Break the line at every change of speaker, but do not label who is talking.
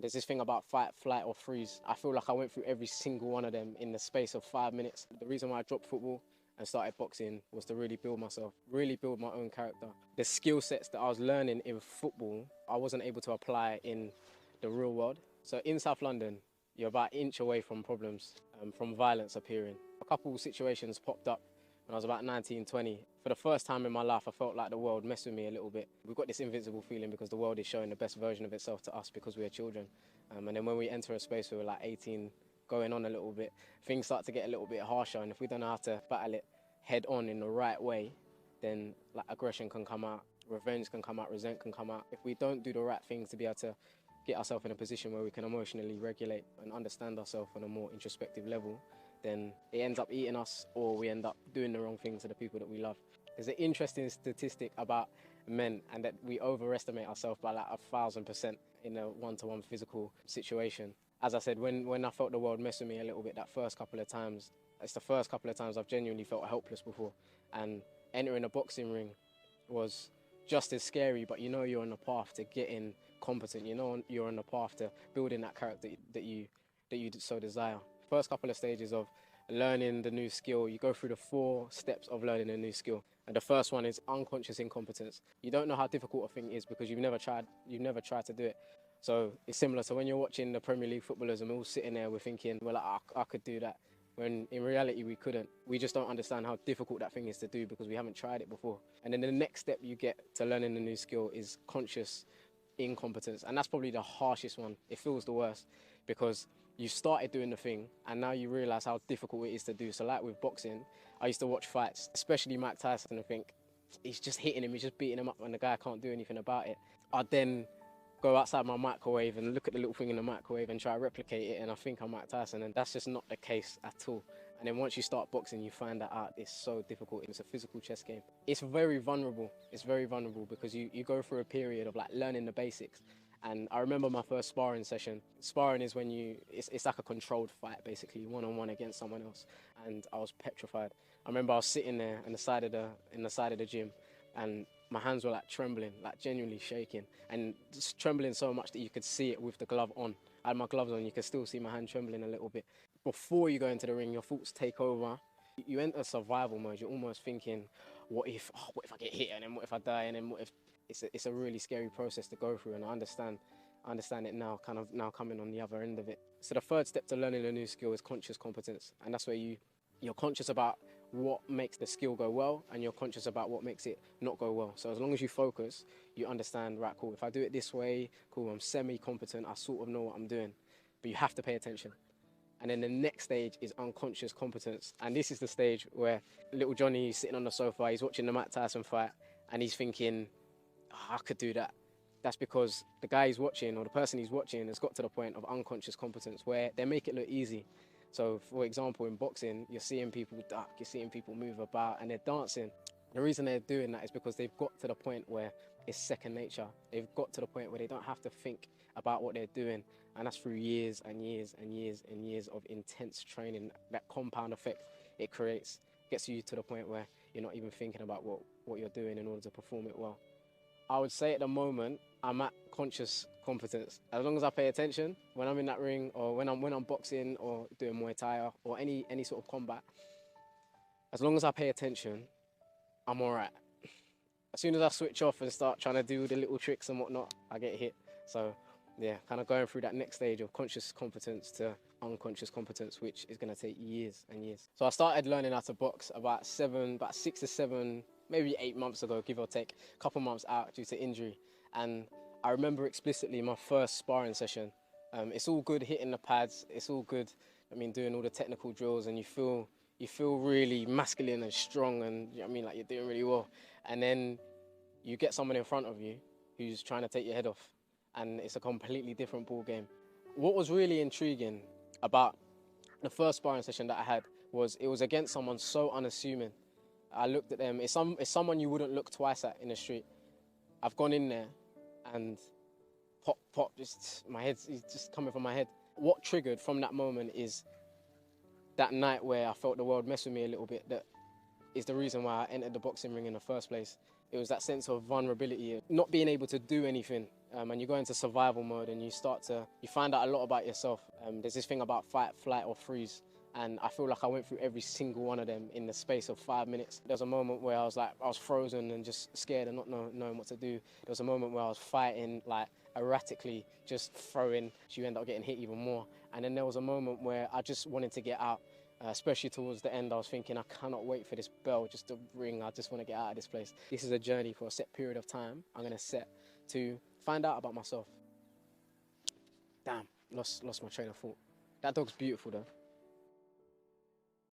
There's this thing about fight, flight or freeze. I feel like I went through every single one of them in the space of 5 minutes. The reason why I dropped football and started boxing was to really build myself, really build my own character. The skill sets that I was learning in football, I wasn't able to apply in the real world. So in South London, you're about an inch away from problems, from violence appearing. A couple of situations popped up when I was about 19, 20. For the first time in my life, I felt like the world messed with me a little bit. We've got this invincible feeling because the world is showing the best version of itself to us because we are children. And then when we enter a space where we're like 18, going on a little bit, things start to get a little bit harsher. And if we don't know how to battle it head on in the right way, then like aggression can come out, revenge can come out, resent can come out. If we don't do the right things to be able to get ourselves in a position where we can emotionally regulate and understand ourselves on a more introspective level, then it ends up eating us, or we end up doing the wrong thing to the people that we love. There's an interesting statistic about men, and that we overestimate ourselves by like 1,000% in a one-to-one physical situation. As I said, when I felt the world mess with me a little bit that first couple of times, it's the first couple of times I've genuinely felt helpless before. And entering a boxing ring was just as scary, but you know you're on the path to getting competent. You know you're on the path to building that character that you so desire. First couple of stages of learning the new skill, you go through the 4 steps of learning a new skill. And the first one is unconscious incompetence. You don't know how difficult a thing is because you've never tried to do it. So it's similar to when you're watching the Premier League footballers and we're all sitting there, we're thinking, well, I could do that. When in reality we couldn't. We just don't understand how difficult that thing is to do because we haven't tried it before. And then the next step you get to learning a new skill is conscious incompetence. And that's probably the harshest one. It feels the worst because you started doing the thing and now you realise how difficult it is to do. So like with boxing, I used to watch fights, especially Mike Tyson, and think, he's just hitting him, he's just beating him up and the guy can't do anything about it. I'd then go outside my microwave and look at the little thing in the microwave and try to replicate it, and I think I'm Mike Tyson, and that's just not the case at all. And then once you start boxing, you find that out it's so difficult. It's a physical chess game. It's very vulnerable. It's very vulnerable because you go through a period of like learning the basics. And I remember my first sparring session. Sparring is when it's like a controlled fight, basically, one-on-one against someone else. And I was petrified. I remember I was sitting there in the side of the gym, and my hands were like trembling, like genuinely shaking, and just trembling so much that you could see it with the glove on. I had my gloves on, you could still see my hand trembling a little bit. Before you go into the ring, your thoughts take over. You enter survival mode. You're almost thinking, what if I get hit, and then what if I die, and then what if... It's a really scary process to go through, and I understand it now, kind of now coming on the other end of it. So the third step to learning a new skill is conscious competence, and that's where you're conscious about what makes the skill go well, and you're conscious about what makes it not go well. So as long as you focus, you understand, right, cool, if I do it this way, cool, I'm semi-competent, I sort of know what I'm doing, but you have to pay attention. And then the next stage is unconscious competence, and this is the stage where little Johnny is sitting on the sofa, he's watching the Mike Tyson fight, and he's thinking, I could do that. That's because the guy he's watching, or the person he's watching, has got to the point of unconscious competence where they make it look easy. So, for example, in boxing, you're seeing people duck, you're seeing people move about, and they're dancing. The reason they're doing that is because they've got to the point where it's second nature. They've got to the point where they don't have to think about what they're doing, and that's through years and years and years and years of intense training. That compound effect it creates gets you to the point where you're not even thinking about what you're doing in order to perform it well. I would say at the moment, I'm at conscious competence. As long as I pay attention when I'm in that ring, or when I'm boxing or doing Muay Thai or any sort of combat, as long as I pay attention, I'm all right. As soon as I switch off and start trying to do the little tricks and whatnot, I get hit. So yeah, kind of going through that next stage of conscious competence to unconscious competence, which is going to take years and years. So I started learning how to box about 6 to 7, maybe 8 months ago, give or take, a couple months out due to injury. And I remember explicitly my first sparring session. It's all good hitting the pads, it's all good, I mean, doing all the technical drills, and you feel really masculine and strong, and you know what I mean, like you're doing really well. And then you get someone in front of you who's trying to take your head off, and it's a completely different ball game. What was really intriguing about the first sparring session that I had was it was against someone so unassuming. I looked at them, it's someone you wouldn't look twice at in the street. I've gone in there and pop, just my head's just coming from my head. What triggered from that moment is that night where I felt the world mess with me a little bit. That is the reason why I entered the boxing ring in the first place. It was that sense of vulnerability, not being able to do anything and you go into survival mode and you find out a lot about yourself. There's this thing about fight, flight, or freeze. And I feel like I went through every single one of them in the space of 5 minutes. There was a moment where I was frozen and just scared and not knowing what to do. There was a moment where I was fighting like erratically, just throwing, so you end up getting hit even more. And then there was a moment where I just wanted to get out, especially towards the end. I was thinking, I cannot wait for this bell just to ring. I just want to get out of this place. This is a journey for a set period of time I'm going to set to find out about myself. Damn, lost my train of thought. That dog's beautiful though.